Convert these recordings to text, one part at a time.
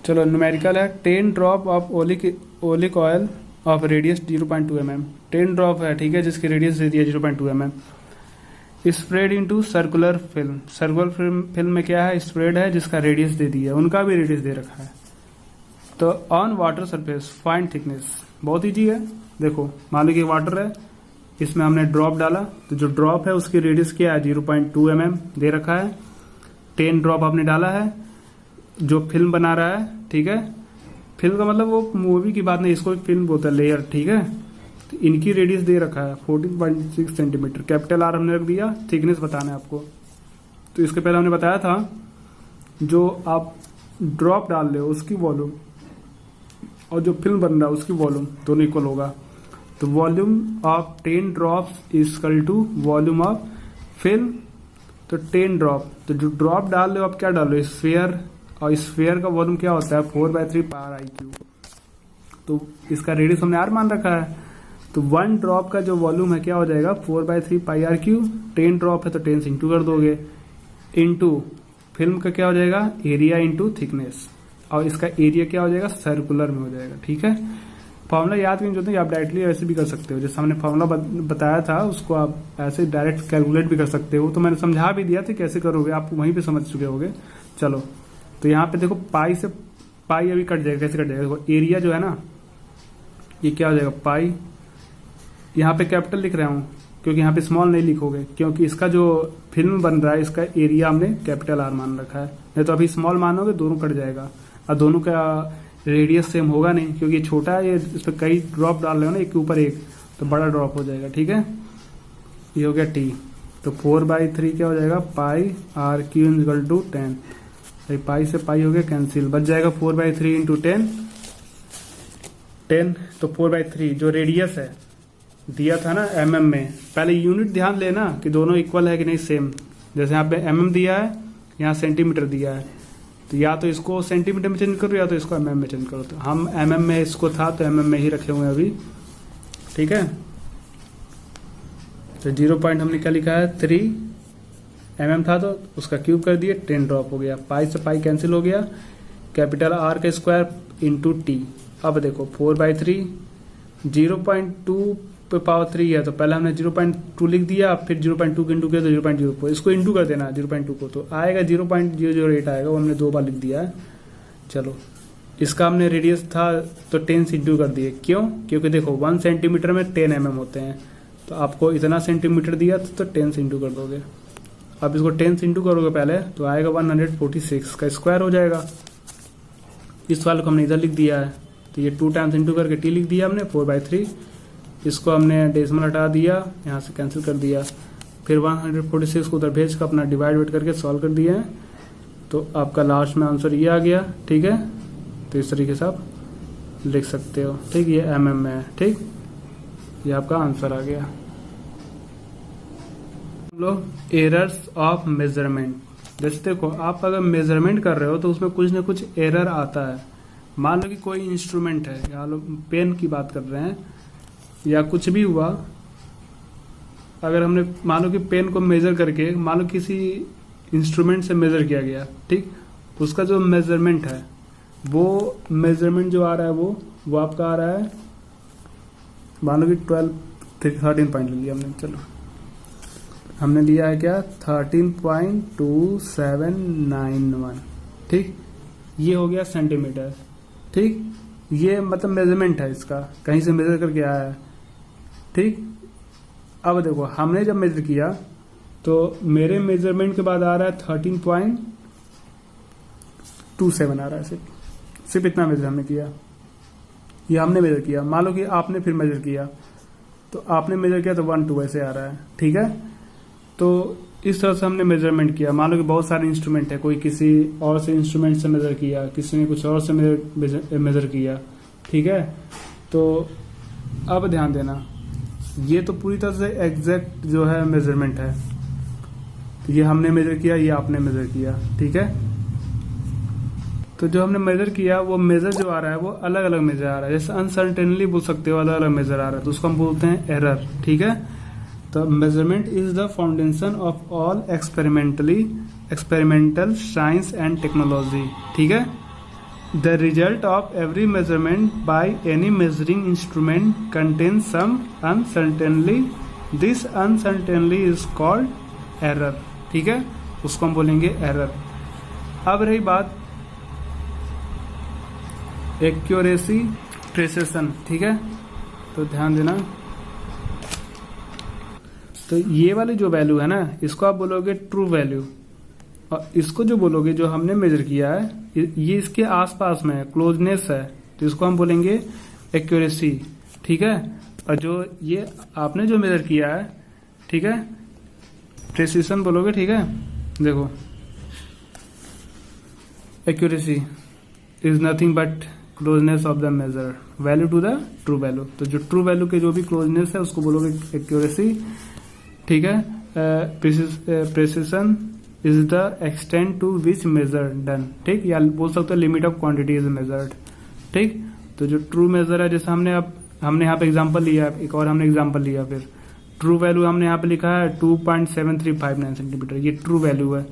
चलो न्यूमेरिकल है 10 drop of oleic oil of radius 0.2 mm। 10 drop है, ठीक है, जिसकी रेडियस दे दिया 0.2 mm। Spread into circular film. Circular film में क्या है, स्प्रेड है, जिसका रेडियस दे दिया, उनका भी रेडियस दे रखा है। तो on water surface find thickness, बहुत ईजी है। देखो मान लो कि वाटर है, इसमें हमने ड्रॉप डाला, तो जो ड्रॉप है उसकी रेडियस क्या है 0.2 mm दे रखा है। 10 ड्रॉप आपने डाला है, जो फिल्म बना रहा है, ठीक है, फिल्म का मतलब वो मूवी की बात नहीं, इसको एक फिल्म बोलता है, लेयर, ठीक है। तो इनकी रेडियस दे रखा है 14.6 सेंटीमीटर, कैपिटल आर हमने रख दिया, थिकनेस बताना है आपको। तो इसके पहले हमने बताया था जो आप ड्रॉप डाल रहे हो उसकी वॉल्यूम और जो फिल्म बन रहा है उसकी वॉल्यूम दोनों इक्वल होगा। तो volume of 10 drops equal to volume of film. तो 10 ड्रॉप, तो जो ड्रॉप डाल रहे हो आप क्या डाल रहे हो, स्फीयर, और स्फीयर का वॉल्यूम क्या होता है 4/3 पावर आई क्यूब। तो इसका रेडियस हमने आर मान रखा है, तो 1 ड्रॉप का जो वॉल्यूम है क्या हो जाएगा 4/3 पाई आर क्यूब। 10 ड्रॉप है तो 10 से इंटू कर दोगे, इंटू फिल्म का क्या हो जाएगा एरिया इंटू थिकनेस, और इसका एरिया क्या हो जाएगा सर्कुलर में हो जाएगा, ठीक है। फॉर्मूला याद नहीं होता, आप डायरेक्टली ऐसे भी कर सकते हो, जैसे हमने फॉर्मूला बताया था उसको आप ऐसे डायरेक्ट कैलकुलेट भी कर सकते हो। तो मैंने समझा भी दिया था कैसे करोगे, आप वहीं पे समझ चुके होगे। चलो तो यहाँ पे देखो पाई से पाई अभी कट जाएगा, कैसे कट जाएगा, देखो एरिया जो है ना ये क्या हो जाएगा पाई, यहाँ पे कैपिटल लिख रहा हूँ क्योंकि यहाँ पे स्मॉल नहीं लिखोगे, क्योंकि इसका जो फिल्म बन रहा है इसका एरिया हमने कैपिटल आर मान रखा है। नहीं तो अभी स्मॉल मानोगे दोनों कट जाएगा, और दोनों का रेडियस सेम होगा नहीं, क्योंकि छोटा है ये, इस पर कई ड्रॉप डाल रहे हो ना एक के ऊपर एक, तो बड़ा ड्रॉप हो जाएगा, ठीक है। ये हो गया टी, तो 4/3 क्या हो जाएगा पाई आर क्यू इक्वल टू 10। पाई से पाई हो गया कैंसिल, बच जाएगा 4/3 इंटू 10। तो 4/3 जो रेडियस है दिया था ना mm में, पहले यूनिट ध्यान लेना कि दोनों इक्वल है कि नहीं सेम। जैसे यहाँ पे mm दिया है, यहाँ सेंटीमीटर दिया है, तो या तो इसको सेंटीमीटर में चेंज करो या तो इसको mm में चेंज करो। तो हम mm में इसको था तो mm में ही रखे हुए हैं अभी, ठीक है। तो 0 पॉइंट हमने क्या लिखा है 3 mm था, तो उसका क्यूब कर दिए, 10 ड्रॉप हो गया, पाई से पाई कैंसिल हो गया, कैपिटल आर का स्क्वायर इंटू टी। अब देखो 4/3 0.2 पे पावर 3 है, तो पहले हमने 0.2 लिख दिया, फिर 0.2 को इंटू किया तो 0.04, इसको इंटू कर देना 0.2 को, तो आएगा 0.008 आएगा, वो हमने 2 बार लिख दिया है। चलो इसका हमने रेडियस था तो 10 से इंटू कर दिए, क्यों, क्योंकि देखो 1 सेंटीमीटर में 10 mm होते हैं, तो आपको इतना सेंटीमीटर दिया तो 10 से इंटू कर दोगे। अब इसको 10 से इंटू करोगे पहले तो आएगा 146 का स्क्वायर हो जाएगा। इस वाले को हमने इधर लिख दिया है, तो ये 2 टाइम्स इंटू करके टी लिख दिया हमने 4/3, इसको हमने डेसिमल हटा दिया, यहाँ से कैंसिल कर दिया, फिर 146 को उधर भेज कर अपना डिवाइड करके सॉल्व कर दिया है, तो आपका लास्ट में आंसर ये आ गया, ठीक है। तो इस तरीके से आप लिख सकते हो, ठीक, ये mm में है, ठीक, ये आपका आंसर आ गया। लोग एरर्स ऑफ मेजरमेंट, जैसे देखो आप अगर मेजरमेंट कर रहे हो तो उसमें कुछ ना कुछ एरर आता है। मान लो कि कोई इंस्ट्रूमेंट है, या लो पेन की बात कर रहे हैं या कुछ भी हुआ, अगर हमने मान लो कि पेन को मेजर करके मान लो किसी इंस्ट्रूमेंट से मेजर किया गया, ठीक, उसका जो मेजरमेंट है वो मेजरमेंट जो आ रहा है वो आपका आ रहा है, मान लो कि 13 पॉइंट ले लिया हमने, चलो हमने लिया है क्या 13.2791, ठीक, ये हो गया सेंटीमीटर, ठीक, ये मतलब मेजरमेंट है इसका, कहीं से मेजर करके आया है, ठीक। अब देखो हमने जब मेजर किया तो मेरे मेजरमेंट के बाद आ रहा है 13.27 आ रहा है, सिर्फ इतना मेजर हमने किया, ये हमने मेजर किया। मान लो कि आपने फिर मेजर किया, तो आपने मेजर किया तो 1-2 ऐसे आ रहा है, ठीक है। तो इस तरह से हमने मेजरमेंट किया। मान लो कि बहुत सारे इंस्ट्रूमेंट है, कोई किसी और से इंस्ट्रूमेंट से मेजर किया, किसी ने कुछ और से मेजर किया, ठीक है। तो अब ध्यान देना, ये तो पूरी तरह से एग्जैक्ट जो है मेजरमेंट है, तो ये हमने मेजर किया, ये आपने मेजर किया, ठीक है। तो जो हमने मेजर किया वो मेजर जो आ रहा है वो अलग अलग मेजर आ रहा है, जैसे अनसर्टेनली बोल सकते हो, अलग अलग मेजर आ रहा है, तो उसको हम बोलते हैं एरर, ठीक है। तो measurement is the foundation of all experimental science and technology, ठीक है। The result of every measurement by any measuring instrument contains some uncertainly, this uncertainly is called error. ठीक है, उसको हम बोलेंगे एरर। अब रही बात एक्यूरेसी, प्रिसिशन। ठीक है, तो ध्यान देना। तो ये वाली जो वैल्यू है ना, इसको आप बोलोगे ट्रू वैल्यू, और इसको जो बोलोगे जो हमने मेजर किया है ये इसके आसपास में है, क्लोजनेस है, तो इसको हम बोलेंगे एक्यूरेसी। ठीक है, और जो ये आपने जो मेजर किया है, ठीक है, प्रिसिशन बोलोगे। ठीक है, देखो accuracy is nothing but closeness of the measure value to the true value. तो जो ट्रू वैल्यू के जो भी क्लोजनेस है उसको बोलोगे एक्यूरेसी। ठीक है, precision is the extent to which measure done. ठीक, या बोल सकते हो limit of quantity is measured. ठीक, तो जो ट्रू मेजर है, जैसे हमने यहाँ पे एग्जांपल लिया, एक और हमने एग्जांपल लिया, फिर ट्रू वैल्यू हमने यहाँ पे लिखा है 2.7359 सेंटीमीटर, ये ट्रू वैल्यू है।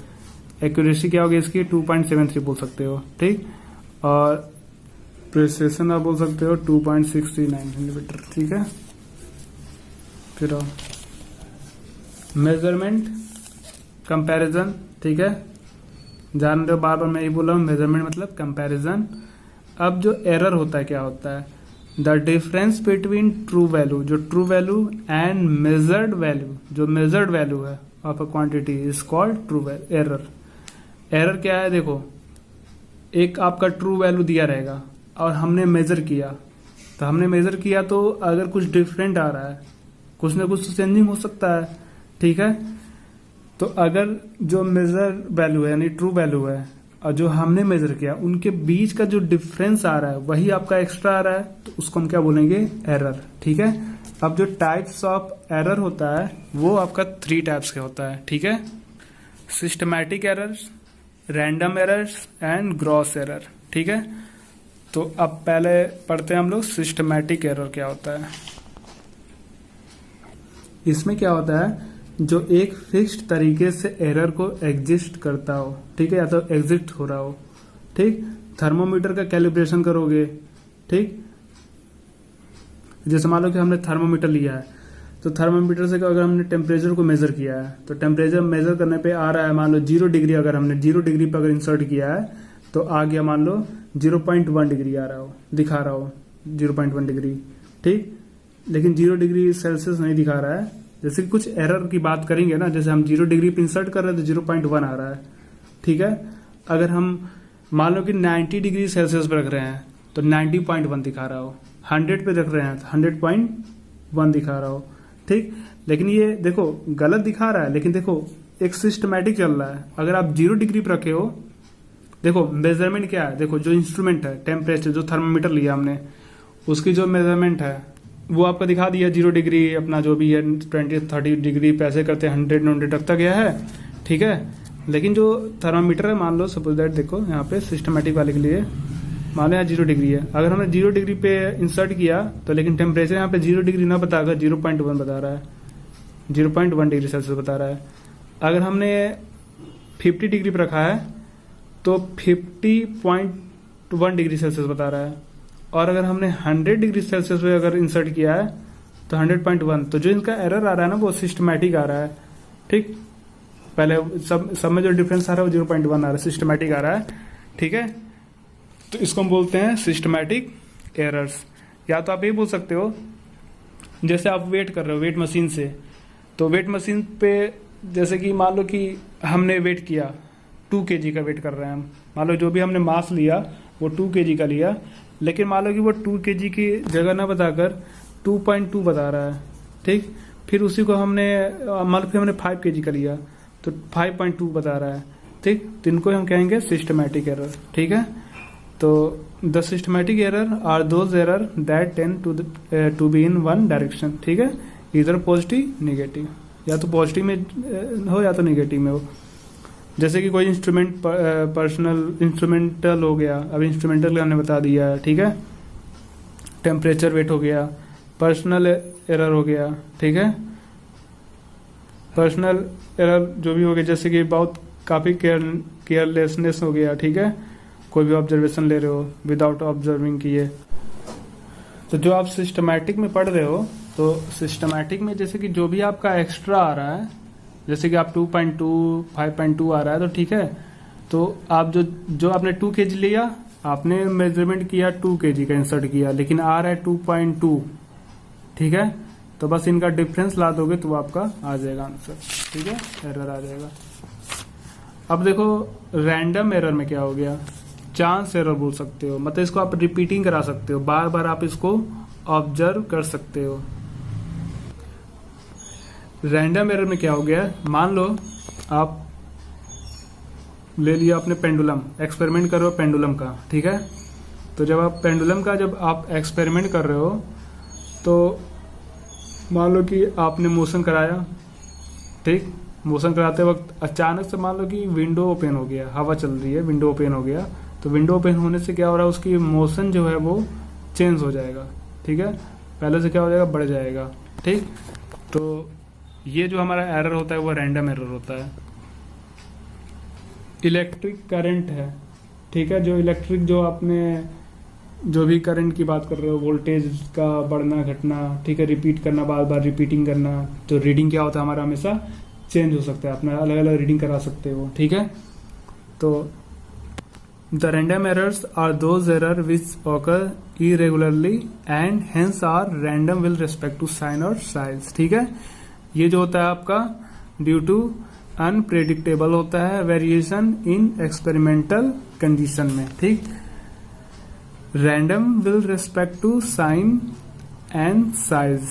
एक्यूरेसी क्या होगी इसकी, 2.73 बोल सकते हो। ठीक, और प्रिसिशन आप बोल सकते हो 2.69 सेंटीमीटर। ठीक है, फिर मेजरमेंट कंपैरिजन। ठीक है, जान रहे हो, बार बार मैं ही बोल रहा हूँ, मेजरमेंट मतलब कंपैरिजन। अब जो एरर होता है क्या होता है, the difference between true value, जो true value and measured value, जो मेजर्ड वैल्यू है of a quantity is called true error. Error क्या है, देखो एक आपका ट्रू वैल्यू दिया रहेगा और हमने मेजर किया, तो हमने मेजर किया तो अगर कुछ डिफरेंट आ रहा है, कुछ ना कुछ चेंजिंग हो सकता है। ठीक है, तो अगर जो मेजर वैल्यू है यानी ट्रू वैल्यू है और जो हमने मेजर किया, उनके बीच का जो डिफरेंस आ रहा है वही आपका एक्स्ट्रा आ रहा है, तो उसको हम क्या बोलेंगे, एरर। ठीक है, अब जो टाइप्स ऑफ एरर होता है वो आपका 3 टाइप्स के होता है। ठीक है, systematic errors, random errors and gross error. ठीक है, तो अब पहले पढ़ते हैं हम लोग सिस्टमैटिक एरर क्या होता है। इसमें क्या होता है, जो एक फिक्स्ड तरीके से एरर को एग्जिस्ट करता हो। ठीक है, या तो एग्जिस्ट हो रहा हो। ठीक, थर्मोमीटर का कैलिब्रेशन करोगे। ठीक, जैसे मान लो कि हमने थर्मोमीटर लिया है, तो थर्मोमीटर से अगर हमने टेम्परेचर को मेजर किया है, तो टेम्परेचर मेजर करने पे आ रहा है, मान लो 0 डिग्री, अगर हमने 0 डिग्री पर अगर इंसर्ट किया है तो आ गया मान लो 0.1 डिग्री आ रहा हो, दिखा रहा हो 0.1 डिग्री। ठीक, लेकिन 0 डिग्री सेल्सियस नहीं दिखा रहा है। जैसे कि कुछ एरर की बात करेंगे ना, जैसे हम 0 डिग्री पे इंसर्ट कर रहे हैं तो 0.1 आ रहा है। ठीक है, अगर हम मान लो कि 90 डिग्री सेल्सियस पे रख रहे हैं तो 90.1 दिखा रहा हो, 100 पे रख रहे हैं तो 100.1 दिखा रहा हो। ठीक, लेकिन ये देखो गलत दिखा रहा है, लेकिन देखो एक सिस्टमैटिक चल रहा है। अगर आप 0 डिग्री पे रखे हो, देखो मेजरमेंट क्या है, देखो जो इंस्ट्रूमेंट है, टेम्परेचर, जो थर्मोमीटर लिया हमने, उसकी जो मेजरमेंट है वो आपको दिखा दिया 0 डिग्री, अपना जो भी है 20-30 डिग्री पैसे करते हैं 100 तक गया है। ठीक है, लेकिन जो थर्मामीटर है, मान लो सपोज दैट, देखो यहाँ पे सिस्टमैटिक वाले के लिए मान लो यहाँ 0 डिग्री है, अगर हमने 0 डिग्री पे इंसर्ट किया तो लेकिन टेम्परेचर यहाँ पे 0 डिग्री ना बताकर 0.1 बता रहा है, 0.1 डिग्री सेल्सियस बता रहा है। अगर हमने 50 डिग्री पे रखा है तो 50.1 डिग्री सेल्सियस बता रहा है, और अगर हमने 100 डिग्री सेल्सियस पे अगर इंसर्ट किया है तो 100.1। तो जो इनका एरर आ रहा है ना वो सिस्टमैटिक आ रहा है। ठीक, पहले सब में जो डिफरेंस आ रहा है वो 0.1 आ रहा है, सिस्टमैटिक आ रहा है। ठीक है, तो इसको हम बोलते हैं सिस्टमैटिक एरर्स। या तो आप ये बोल सकते हो, जैसे आप वेट कर रहे हो वेट मशीन से, तो वेट मशीन पे जैसे कि मान लो कि हमने वेट किया 2 kg का वेट कर रहे हैं हम, मान लो जो भी हमने मास लिया वो 2 kg का लिया, लेकिन मान लो कि वो 2 kg की जगह ना बताकर 2.2 बता रहा है। ठीक, फिर उसी को हमने मान लो कि हमने 5 kg का लिया तो 5.2 बता रहा है। ठीक, तो इनको हम कहेंगे सिस्टमैटिक एरर। ठीक है, तो the systematic error are those error that tend to be in one direction. ठीक है, इधर पॉजिटिव नेगेटिव, या तो पॉजिटिव में हो या तो नेगेटिव में हो। जैसे कि कोई इंस्ट्रूमेंट पर्सनल इंस्ट्रूमेंटल हो गया, अब इंस्ट्रूमेंटल हमने बता दिया है। ठीक है, टेम्परेचर वेट हो गया, पर्सनल एरर हो गया। ठीक है, पर्सनल एरर जो भी हो गया, जैसे कि बहुत काफ़ी केयरलेसनेस हो गया। ठीक है, कोई भी ऑब्जर्वेशन ले रहे हो विदाउट ऑब्जर्विंग किए। तो जो आप सिस्टमैटिक में पढ़ रहे हो, तो सिस्टमैटिक में जैसे कि जो भी आपका एक्स्ट्रा आ रहा है, जैसे कि आप 2.2 5.2 आ रहा है, तो ठीक है, तो आप जो आपने 2 kg लिया, आपने मेजरमेंट किया 2 kg का इंसर्ट किया, लेकिन आ रहा है 2.2, ठीक है, तो बस इनका डिफरेंस ला दोगे तो आपका आ जाएगा आंसर, ठीक है, एरर आ जाएगा। अब देखो रैंडम एरर में क्या हो गया, चांस एरर बोल सकते हो, मतलब इसको आप रिपीटिंग करा सकते हो, बार बार आप इसको ऑब्जर्व कर सकते हो। रैंडम एरर में क्या हो गया, मान लो आप ले लिया आपने पेंडुलम, एक्सपेरिमेंट कर रहे हो पेंडुलम का, ठीक है, तो जब आप पेंडुलम का जब आप एक्सपेरिमेंट कर रहे हो, तो मान लो कि आपने मोशन कराया, ठीक, मोशन कराते वक्त अचानक से मान लो कि विंडो ओपन हो गया, हवा चल रही है, विंडो ओपन हो गया, तो विंडो ओपन होने से क्या हो रहा है, उसकी मोशन जो है वो चेंज हो जाएगा, ठीक है, पहले से क्या हो जाएगा, बढ़ जाएगा, ठीक। तो ये जो हमारा एरर होता है वो रैंडम एरर होता है। इलेक्ट्रिक करंट है, ठीक है, जो इलेक्ट्रिक जो आपने जो भी करंट की बात कर रहे हो, वोल्टेज का बढ़ना घटना, ठीक है, रिपीट करना, बार बार रिपीटिंग करना, तो रीडिंग क्या होता है हमारा हमेशा चेंज हो सकता है, अपना अलग अलग रीडिंग करा सकते हो, ठीक है। तो the random errors are those error which occur irregularly and hence are random will respect to sign और साइज, ठीक है। ये जो होता है आपका ड्यू टू अनप्रेडिक्टेबल होता है, वेरिएशन इन एक्सपेरिमेंटल कंडीशन में, ठीक। Random will respect to sign and size,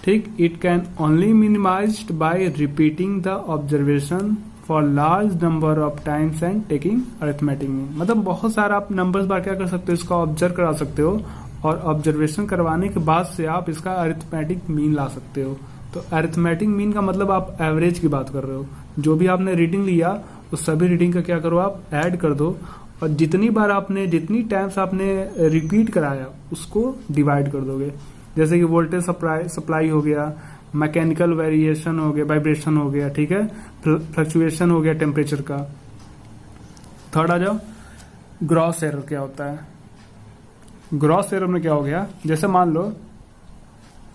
ठीक। It can only minimized by repeating the observation for large number of times and taking arithmetic mean, मतलब बहुत सारा आप numbers बार क्या कर सकते हो, इसका ऑब्जर्व करा सकते हो, और ऑब्जर्वेशन करवाने के बाद से आप इसका अरिथमेटिक मीन ला सकते हो। तो अरिथमेटिक मीन का मतलब आप एवरेज की बात कर रहे हो, जो भी आपने रीडिंग लिया उस सभी रीडिंग का क्या करो, आप ऐड कर दो, और जितनी बार आपने जितनी टाइम्स आपने रिपीट कराया उसको डिवाइड कर दोगे। जैसे कि वोल्टेज सप्लाई हो गया, मैकेनिकल वेरिएशन हो गया, वाइब्रेशन हो गया, ठीक है, फ्लक्चुएशन हो गया टेम्परेचर का। थर्ड आ जाओ, ग्रॉस एरर क्या होता है। ग्रॉस एरर में क्या हो गया, जैसे मान लो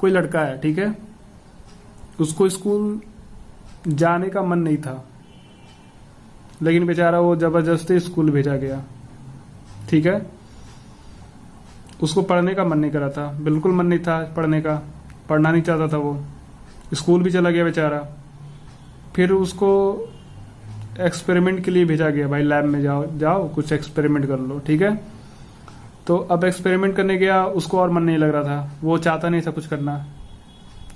कोई लड़का है, ठीक है, उसको स्कूल जाने का मन नहीं था, लेकिन बेचारा वो जबरदस्ती स्कूल भेजा गया, ठीक है, उसको पढ़ने का मन नहीं करा था, बिल्कुल मन नहीं था पढ़ने का, पढ़ना नहीं चाहता था वो, स्कूल भी चला गया बेचारा। फिर उसको एक्सपेरिमेंट के लिए भेजा गया, भाई लैब में जाओ जाओ कुछ एक्सपेरिमेंट कर लो, ठीक है। तो अब एक्सपेरिमेंट करने गया, उसको और मन नहीं लग रहा था, वो चाहता नहीं था कुछ करना,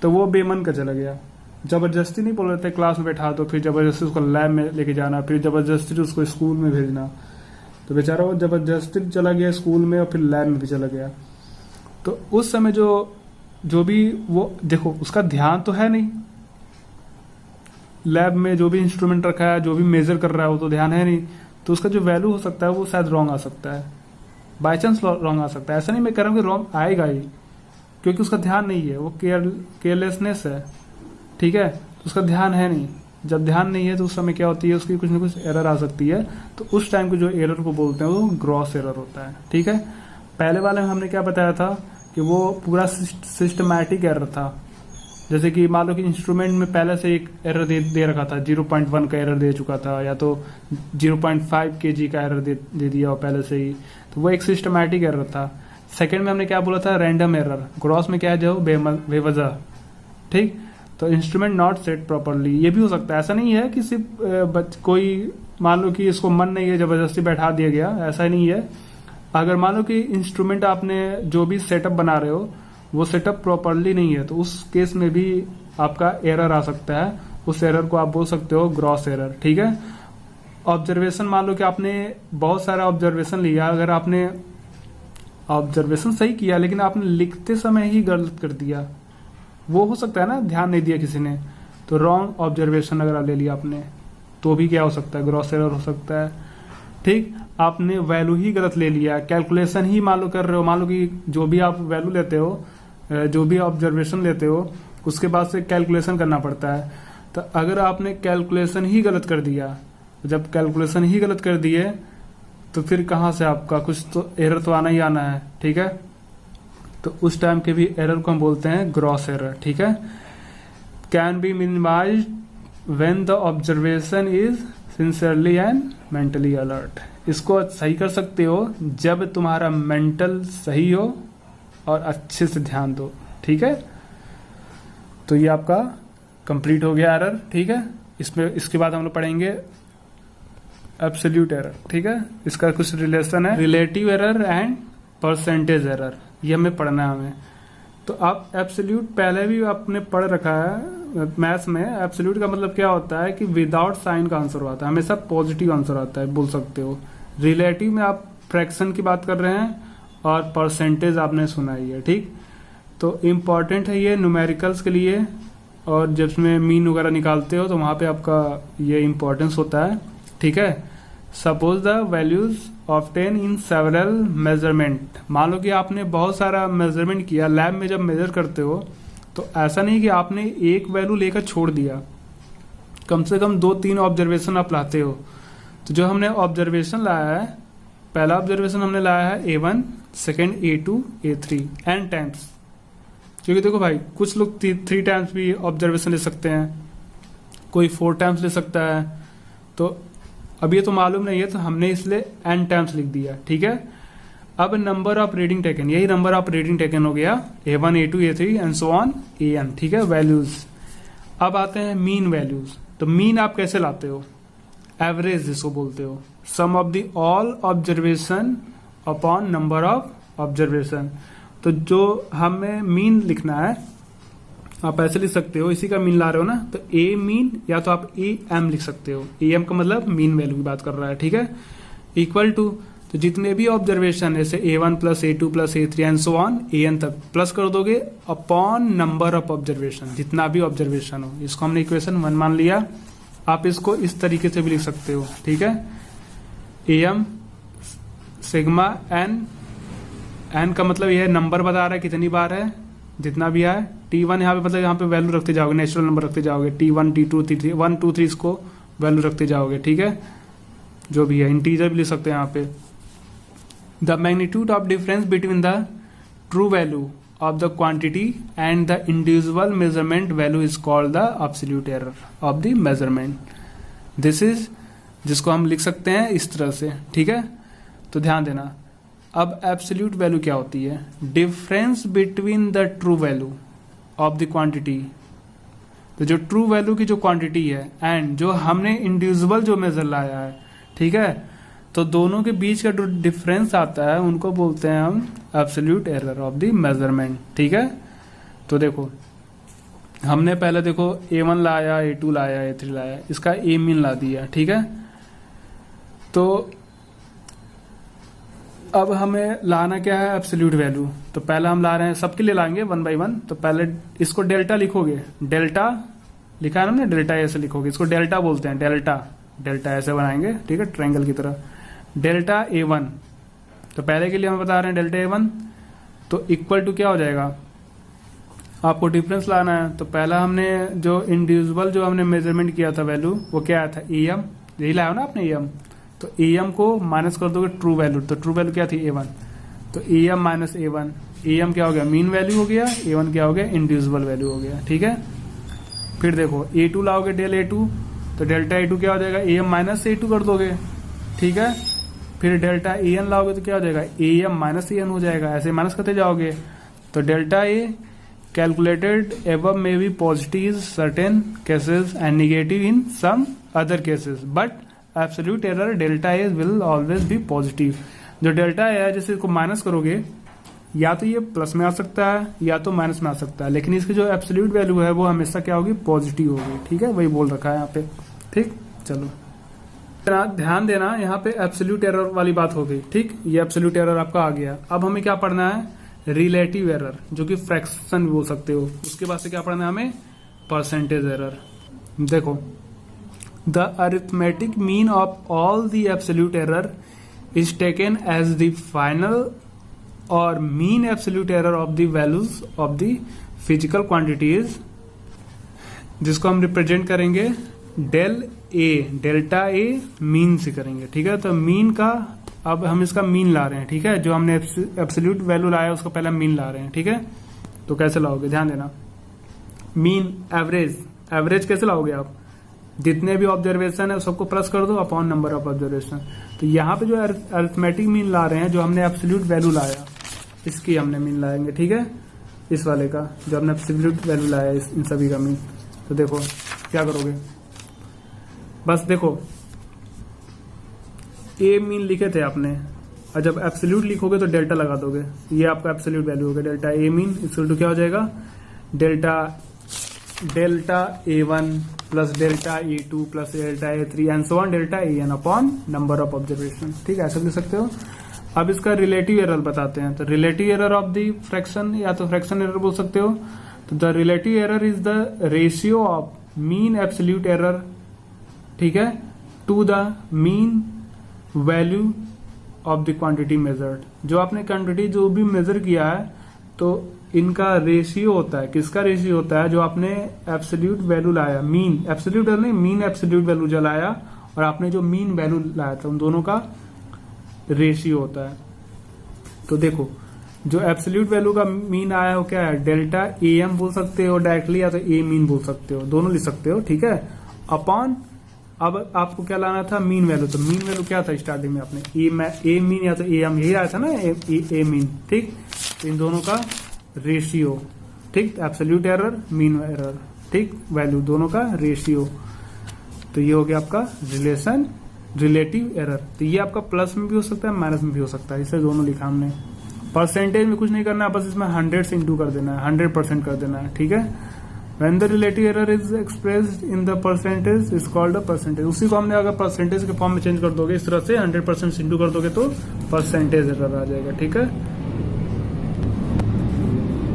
तो वो बेमन का चला गया। जबरदस्ती नहीं बोल रहे थे क्लास में बैठा, तो फिर जबरदस्ती उसको लैब में लेके जाना, फिर जबरदस्ती उसको स्कूल में भेजना, तो बेचारा वो जबरदस्ती चला गया स्कूल में और फिर लैब में भी चला गया। तो उस समय जो भी वो देखो, उसका ध्यान तो है नहीं, लैब में जो भी इंस्ट्रूमेंट रखा है, जो भी मेजर कर रहा है, वो तो ध्यान है नहीं, तो उसका जो वैल्यू हो सकता है वो शायद रॉन्ग आ सकता है, बाई चांस रॉन्ग आ सकता है। ऐसा नहीं मैं कह रहा हूँ कि रॉन्ग आएगा ही, क्योंकि उसका ध्यान नहीं है, वो केयरलेसनेस है, ठीक है, तो उसका ध्यान है नहीं। जब ध्यान नहीं है तो उस समय क्या होती है, उसकी कुछ ना कुछ एरर आ सकती है, तो उस टाइम को जो एरर को बोलते हैं वो ग्रॉस एरर होता है, ठीक है। पहले वाले में हमने क्या बताया था कि वो पूरा सिस्टमैटिक एरर था, जैसे कि मान लो कि इंस्ट्रूमेंट में पहले से एक एरर दे रखा था, 0.1 का एरर दे चुका था, या तो 0.5 kg का एरर दे दिया पहले से ही, तो वो एक सिस्टमैटिक एरर था। सेकंड में हमने क्या बोला था, रैंडम एरर। ग्रॉस में क्या है, जो बेवजह, ठीक। तो इंस्ट्रूमेंट नॉट सेट प्रॉपरली, ये भी हो सकता है, ऐसा नहीं है कि सिर्फ कोई मान लो कि इसको मन नहीं है जबरदस्ती बैठा दिया गया, ऐसा नहीं है। अगर मान लो कि इंस्ट्रूमेंट आपने जो भी सेटअप बना रहे हो वो सेटअप प्रॉपरली नहीं है, तो उस केस में भी आपका एरर आ सकता है, उस एरर को आप बोल सकते हो ग्रॉस एरर, ठीक है। ऑब्जर्वेशन, मान लो कि आपने बहुत सारा ऑब्जर्वेशन लिया, अगर आपने ऑब्जर्वेशन सही किया लेकिन आपने लिखते समय ही गलत कर दिया, वो हो सकता है ना, ध्यान नहीं दिया किसी ने, तो रॉन्ग ऑब्जर्वेशन अगर आप ले लिया आपने, तो भी क्या हो सकता है, ग्रॉस एरर हो सकता है, ठीक। आपने वैल्यू ही गलत ले लिया, कैलकुलेशन ही मान लो कर रहे हो, मान लो कि जो भी आप वैल्यू लेते हो, जो भी ऑब्जर्वेशन लेते हो, उसके बाद से कैलकुलेशन करना पड़ता है, तो अगर आपने कैलकुलेशन ही गलत कर दिया, जब कैलकुलेशन ही गलत कर दिए तो फिर कहाँ से आपका कुछ तो एरर तो आना ही आना है, ठीक है। तो उस टाइम के भी एरर को हम बोलते हैं ग्रॉस एरर, ठीक है। Can be minimize when the observation is sincerely and mentally alert. इसको सही कर सकते हो जब तुम्हारा मेंटल सही हो और अच्छे से ध्यान दो, ठीक है। तो ये आपका कंप्लीट हो गया एरर, ठीक है। इसमें इसके बाद हम लोग पढ़ेंगे एब्सोल्यूट एरर, ठीक है। इसका कुछ रिलेशन है relative error and percentage error, ये हमें पढ़ना है हमें। तो आप एब्सोल्यूट पहले भी आपने पढ़ रखा है मैथ्स में। एब्सोल्यूट का मतलब क्या होता है कि विदाउट साइन का आंसर होता है, हमेशा पॉजिटिव आंसर आता है, बोल सकते हो। रिलेटिव में आप फ्रैक्शन की बात कर रहे हैं और परसेंटेज आपने सुना ही है, ठीक। तो इम्पॉर्टेंट है ये न्यूमेरिकल्स के लिए, और जब इसमें मीन वगैरह निकालते हो तो वहां पे आपका ये इम्पोर्टेंस होता है, ठीक है। Suppose the values obtain in several measurement. मान लो कि आपने बहुत सारा मेजरमेंट किया, लैब में जब मेजर करते हो तो ऐसा नहीं कि आपने एक वैल्यू लेकर छोड़ दिया, कम से कम 2-3 ऑब्जर्वेशन आप लाते हो। तो जो हमने ऑब्जर्वेशन लाया है, पहला ऑब्जर्वेशन हमने लाया है A1, second A2, A3 and times. क्योंकि देखो भाई, कुछ लोग 3 टाइम्स भी ऑब्जर्वेशन ले सकते हैं, कोई 4 टाइम्स ले सकता है। तो अब ये तो मालूम नहीं है, तो हमने इसलिए n टाइम्स लिख दिया, ठीक है। अब नंबर ऑफ रीडिंग टेकन, यही नंबर ऑफ रीडिंग टेकन हो गया A1, A2, A3 and so on AN, ठीक है, वैल्यूज। अब आते हैं मीन वैल्यूज। तो मीन आप कैसे लाते हो? एवरेज जिसको बोलते हो, sum of the all observation upon number of observation. तो जो हमें मीन लिखना है, आप ऐसे लिख सकते हो, इसी का मीन ला रहे हो ना, तो ए मीन या तो आप ए एम लिख सकते हो। ए एम का मतलब मीन वैल्यू की बात कर रहा है, ठीक है। इक्वल टू, तो जितने भी ऑब्जर्वेशन जैसे A1 plus A2 plus A3 and so on AN तक प्लस कर दोगे अपॉन नंबर ऑफ ऑब्जर्वेशन, जितना भी ऑब्जर्वेशन हो। इसको हमने इक्वेशन 1 मान लिया। आप इसको इस तरीके से भी लिख सकते हो, ठीक है। AM सिग्मा एन, एन का मतलब यह नंबर बता रहा है कितनी बार है, जितना भी है। T1 यहाँ पे मतलब यहाँ पे वैल्यू रखते जाओगे, नेचुरल नंबर रखते जाओगे। T1, T2, T3, 1, 2, 3 इसको वैल्यू रखते जाओगे, ठीक है। जो भी है इंटीजर भी लिख सकते हैं यहाँ पे। The magnitude of difference between the true value of the quantity and the individual measurement value is called the absolute error of the measurement. This is, जिसको हम लिख सकते हैं इस तरह से, ठीक है। तो ध्यान देना। अब एब्सोल्यूट वैल्यू क्या होती है? Difference between the true value of the quantity. तो जो ट्रू वैल्यू की जो क्वांटिटी है एंड जो हमने इंडिविजुअल जो मेजर लाया है, ठीक है, तो दोनों के बीच का जो डिफरेंस आता है उनको बोलते हैं हम absolute error of the measurement, ठीक है। तो देखो, हमने पहले देखो A1 लाया, A2 लाया, A3 लाया, इसका ए मीन ला दिया, ठीक है। तो अब हमें लाना क्या है? Absolute value. तो पहले हम ला रहे हैं, सबके लिए लाएंगे 1 by 1। तो पहले इसको डेल्टा लिखोगे, डेल्टा लिखा है हमने, डेल्टा ऐसे लिखोगे, इसको डेल्टा बोलते हैं, डेल्टा। डेल्टा ऐसे बनाएंगे, ठीक है, ट्रायंगल की तरह। डेल्टा A1, तो पहले के लिए हम बता रहे हैं डेल्टा A1, तो इक्वल टू क्या हो जाएगा? आपको डिफरेंस लाना है। तो पहला हमने जो इंडिविजुअल जो हमने मेजरमेंट किया था वैल्यू, वो क्या आया था? AM, यही लाया ना आपने AM। तो AM को माइनस कर दोगे ट्रू वैल्यू, तो ट्रू वैल्यू क्या थी? A1। तो AM माइनस A1, AM क्या हो गया? मीन वैल्यू हो गया, A1 क्या हो गया? इंडिविजुअल वैल्यू हो गया, ठीक है। फिर देखो A2 लाओगे, डेल A2, तो डेल्टा A2 क्या हो जाएगा? AM माइनस A2 कर दोगे, ठीक है। फिर डेल्टा AN लाओगे तो क्या हो जाएगा? AM माइनस AN हो जाएगा, ऐसे माइनस करते जाओगे। तो delta A calculated above may be positive certain cases and negative in some other cases, but absolute error delta A will always be positive. जो डेल्टा है, जैसे इसको माइनस करोगे, या तो ये प्लस में आ सकता है या तो माइनस में आ सकता है, लेकिन इसकी जो एब्सोल्यूट वैल्यू है वो हमेशा क्या होगी? पॉजिटिव होगी, ठीक है। वही बोल रखा है यहाँ पे, ठीक। चलो ध्यान देना, यहाँ पे एब्सोल्यूट एरर वाली बात हो गई, ठीक। ये एब्सोल्यूट एरर आपका आ गया। अब हमें क्या पढ़ना है? रिलेटिव एरर, जो कि फ्रैक्शन बोल सकते हो। उसके बाद से क्या पढ़ना है हमें? Percentage error. देखो, the arithmetic mean of all the absolute error is taken as the final और mean absolute error of the values of the physical quantities, जिसको हम रिप्रेजेंट करेंगे del a, delta A mean से करेंगे, ठीक है। तो मीन का अब हम इसका मीन ला रहे हैं, ठीक है। जो हमने एब्सोल्यूट वैल्यू लाया उसका पहला मीन ला रहे हैं, ठीक है। तो कैसे लाओगे, ध्यान देना। मीन एवरेज कैसे लाओगे आप, जितने भी ऑब्जर्वेशन है सबको प्लस कर दो अपॉन नंबर ऑफ ऑब्जर्वेशन। तो यहाँ पे जो अरिथमेटिक मीन ला रहे हैं, जो हमने एब्सोल्यूट वैल्यू लाया इसकी हमने मीन लाएंगे, ठीक है। इस वाले का जो हमने एब्सोल्यूट वैल्यू लाया इन सभी का मीन। तो देखो क्या करोगे, बस देखो ए मीन लिखे थे आपने, और जब एब्सोल्यूट लिखोगे तो डेल्टा लगा दोगे। ये आपका एब्सोल्यूट वैल्यू होगा, delta A mean equal to क्या हो जाएगा, delta A1 plus delta A2 plus delta A3 and so on delta AN upon number of observation, ठीक है। ऐसा लिख सकते हो। अब इसका रिलेटिव एरर बताते हैं। तो relative error of the fraction, या तो फ्रैक्शन एरर बोल सकते हो। तो the relative error is the ratio of mean absolute error, ठीक है, to the mean value of the quantity measured. जो आपने क्वांटिटी जो भी मेजर किया है, तो इनका रेशियो होता है, किसका रेशियो होता है, जो आपने एब्सोल्यूट वैल्यू लाया, मीन एब्सोल्यूट वैल्यू नहीं, मीन एब्सोल्यूट वैल्यू जो लाया और आपने जो मीन वैल्यू लाया था, उन दोनों का रेशियो होता है। तो देखो जो एब्सोल्यूट वैल्यू का मीन आया हो क्या है, डेल्टा AM बोल सकते हो डायरेक्टली, या तो A मीन बोल सकते हो, दोनों लिख सकते हो, ठीक है। अपॉन अब आपको क्या लाना था, मीन वैल्यू। तो मीन वैल्यू क्या था स्टार्टिंग में आपने, ए मीन या तो AM, यही आया था ना, ए मीन, ठीक। तो इन दोनों का रेशियो, ठीक, एब्सोल्यूट एरर मीन एरर, ठीक, वैल्यू दोनों का रेशियो। तो ये हो गया आपका रिलेशन रिलेटिव एरर। तो ये आपका प्लस में भी हो सकता है, माइनस में भी हो सकता है, इसे दोनों लिखा हमने। परसेंटेज में कुछ नहीं करना है, बस इसमें 100 से इंटू कर देना है, 100% कर देना है, ठीक है। When the relative error is expressed in the percentage is called a percentage। उसी को हमने अगर परसेंटेज के फॉर्म में चेंज कर दोगे इस तरह से 100% इंटू कर दोगे तो परसेंटेज एरर आ जाएगा, ठीक है।